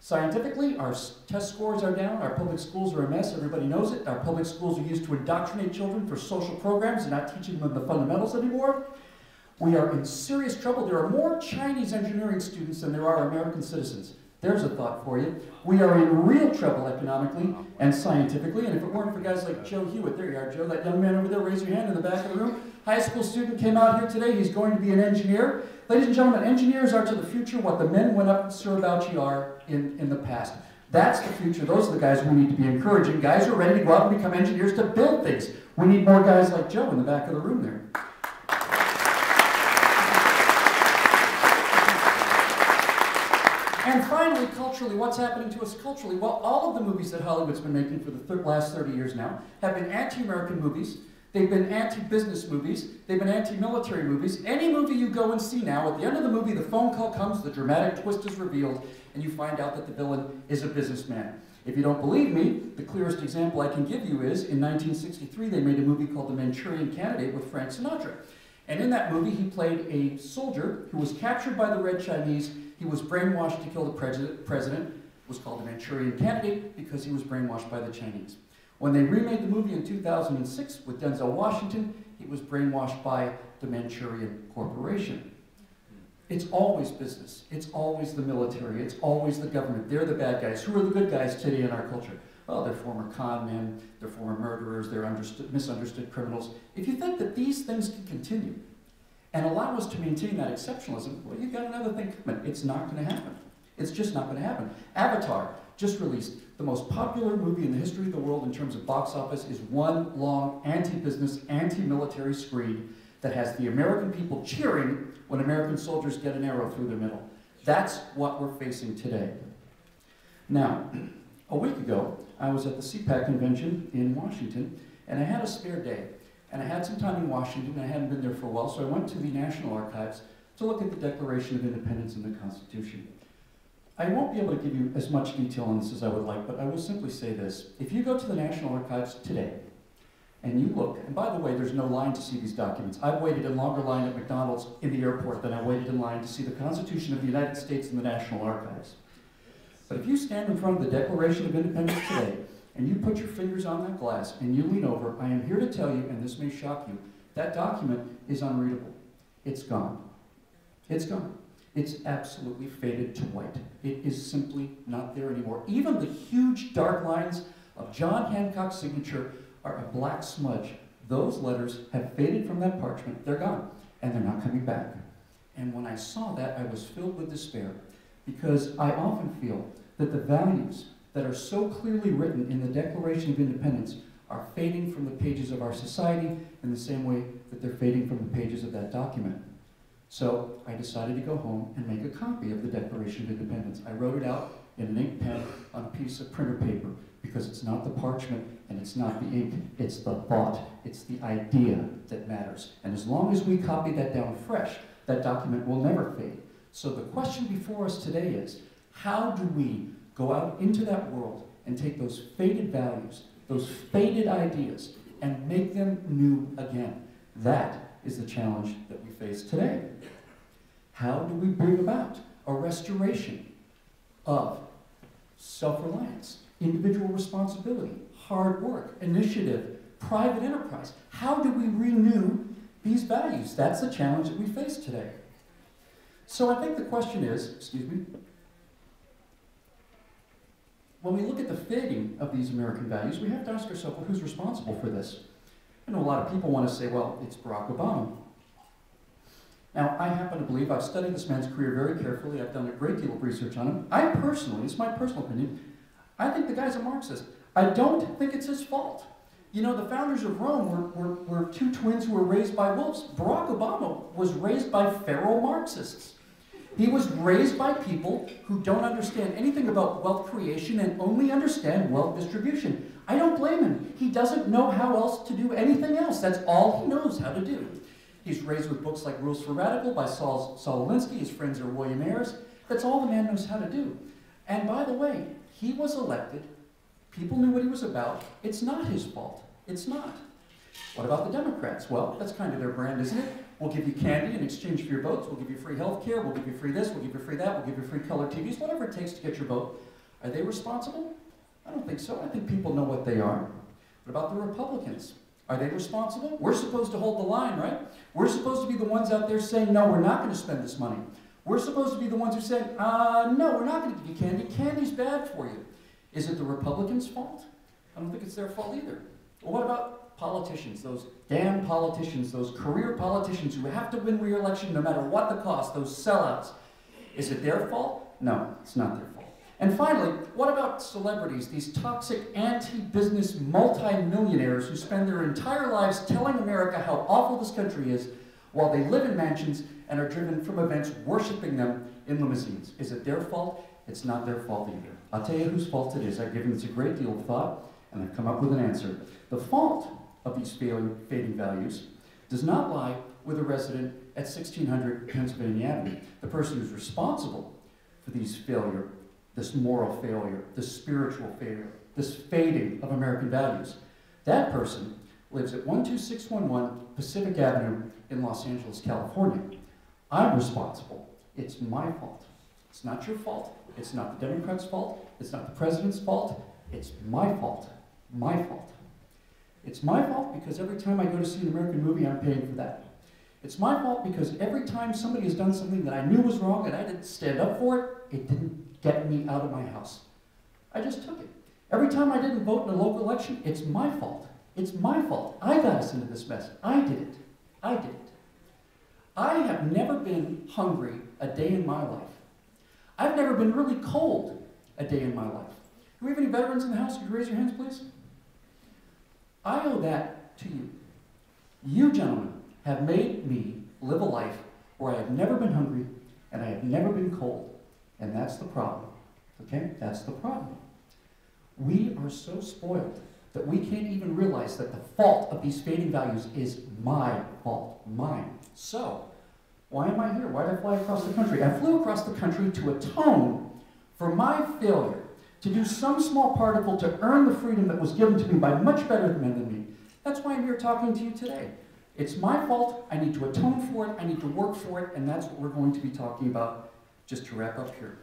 Scientifically, our test scores are down, our public schools are a mess, everybody knows it. Our public schools are used to indoctrinate children for social programs and not teaching them the fundamentals anymore. We are in serious trouble. There are more Chinese engineering students than there are American citizens. There's a thought for you. We are in real trouble economically and scientifically, and if it weren't for guys like Joe Hewitt, there you are, Joe, that young man over there, raise your hand in the back of the room. High school student came out here today, he's going to be an engineer. Ladies and gentlemen, engineers are to the future what the men went up in Surabaya are in the past. That's the future. Those are the guys we need to be encouraging. Guys who are ready to go out and become engineers to build things. We need more guys like Joe in the back of the room there. And finally, culturally, what's happening to us culturally? Well, all of the movies that Hollywood's been making for the last 30 years now have been anti-American movies. They've been anti-business movies. They've been anti-military movies. Any movie you go and see now, at the end of the movie, the phone call comes, the dramatic twist is revealed, and you find out that the villain is a businessman. If you don't believe me, the clearest example I can give you is, in 1963, they made a movie called The Manchurian Candidate with Frank Sinatra. And in that movie, he played a soldier who was captured by the Red Chinese. He was brainwashed to kill the president. It was called The Manchurian Candidate because he was brainwashed by the Chinese. When they remade the movie in 2006 with Denzel Washington, he was brainwashed by the Manchurian Corporation. It's always business. It's always the military. It's always the government. They're the bad guys. Who are the good guys today in our culture? Well, they're former con men, they're former murderers, they're misunderstood criminals. If you think that these things can continue and allow us to maintain that exceptionalism, well, you've got another thing coming. It's not going to happen. It's just not going to happen. Avatar just released. The most popular movie in the history of the world in terms of box office is one long anti-business, anti-military screed that has the American people cheering when American soldiers get an arrow through their middle. That's what we're facing today. Now, a week ago, I was at the CPAC convention in Washington, and I had a spare day. And I had some time in Washington, and I hadn't been there for a while, so I went to the National Archives to look at the Declaration of Independence and the Constitution. I won't be able to give you as much detail on this as I would like, but I will simply say this. If you go to the National Archives today, and you look, and by the way, there's no line to see these documents. I've waited in longer line at McDonald's in the airport than I waited in line to see the Constitution of the United States in the National Archives. But if you stand in front of the Declaration of Independence today, and you put your fingers on that glass, and you lean over, I am here to tell you, and this may shock you, that document is unreadable. It's gone. It's gone. It's absolutely faded to white. It is simply not there anymore. Even the huge dark lines of John Hancock's signature are a black smudge. Those letters have faded from that parchment. They're gone, and they're not coming back. And when I saw that, I was filled with despair, because I often feel that the values that are so clearly written in the Declaration of Independence are fading from the pages of our society in the same way that they're fading from the pages of that document. So I decided to go home and make a copy of the Declaration of Independence. I wrote it out in an ink pen on a piece of printer paper, because it's not the parchment and it's not the ink, it's the thought, it's the idea that matters. And as long as we copy that down fresh, that document will never fade. So the question before us today is, how do we go out into that world and take those faded values, those faded ideas, and make them new again? That is the challenge that we face today. How do we bring about a restoration of self-reliance, individual responsibility, hard work, initiative, private enterprise? How do we renew these values? That's the challenge that we face today. So I think the question is, when we look at the fading of these American values, we have to ask ourselves, well, who's responsible for this? I know a lot of people want to say, well, it's Barack Obama. Now, I happen to believe, I've studied this man's career very carefully, I've done a great deal of research on him. I personally, it's my personal opinion, I think the guy's a Marxist. I don't think it's his fault. You know, the founders of Rome were two twins who were raised by wolves. Barack Obama was raised by feral Marxists. He was raised by people who don't understand anything about wealth creation and only understand wealth distribution. I don't blame him. He doesn't know how else to do anything else. That's all he knows how to do. He's raised with books like Rules for Radical by Saul Alinsky. His friends are William Ayers. That's all the man knows how to do. And by the way, he was elected. People knew what he was about. It's not his fault. It's not. What about the Democrats? Well, that's kind of their brand, isn't it? We'll give you candy in exchange for your votes. We'll give you free health care. We'll give you free this. We'll give you free that. We'll give you free color TVs. Whatever it takes to get your vote. Are they responsible? I don't think so. I think people know what they are. What about the Republicans? Are they responsible? We're supposed to hold the line, right? We're supposed to be the ones out there saying, no, we're not going to spend this money. We're supposed to be the ones who say, no, we're not going to give you candy. Candy's bad for you. Is it the Republicans' fault? I don't think it's their fault either. Well, what about politicians, those damn politicians, those career politicians who have to win re-election no matter what the cost, those sellouts? Is it their fault? No, it's not their fault. And finally, what about celebrities, these toxic anti-business multi-millionaires who spend their entire lives telling America how awful this country is while they live in mansions and are driven from events worshiping them in limousines? Is it their fault? It's not their fault either. I'll tell you whose fault it is. I've given this a great deal of thought, and I've come up with an answer. The fault of these fading values does not lie with a resident at 1600 Pennsylvania Avenue, the person who's responsible for these failure, this moral failure, this spiritual failure, this fading of American values. That person lives at 12611 Pacific Avenue in Los Angeles, California. I'm responsible. It's my fault. It's not your fault. It's not the Democrats' fault. It's not the president's fault. It's my fault. My fault. It's my fault because every time I go to see an American movie, I'm paying for that. It's my fault because every time somebody has done something that I knew was wrong and I didn't stand up for it, it didn't get me out of my house. I just took it. Every time I didn't vote in a local election, it's my fault. It's my fault. I got us into this mess. I did it. I did it. I have never been hungry a day in my life. I've never been really cold a day in my life. Do we have any veterans in the house? Could you raise your hands, please? I owe that to you. You, gentlemen, have made me live a life where I have never been hungry and I have never been cold. And that's the problem. Okay? That's the problem. We are so spoiled that we can't even realize that the fault of these fading values is my fault. Mine. So, why am I here? Why did I fly across the country? I flew across the country to atone for my failure, to do some small particle to earn the freedom that was given to me by much better men than me. That's why I'm here talking to you today. It's my fault. I need to atone for it. I need to work for it. And that's what we're going to be talking about just to wrap up here.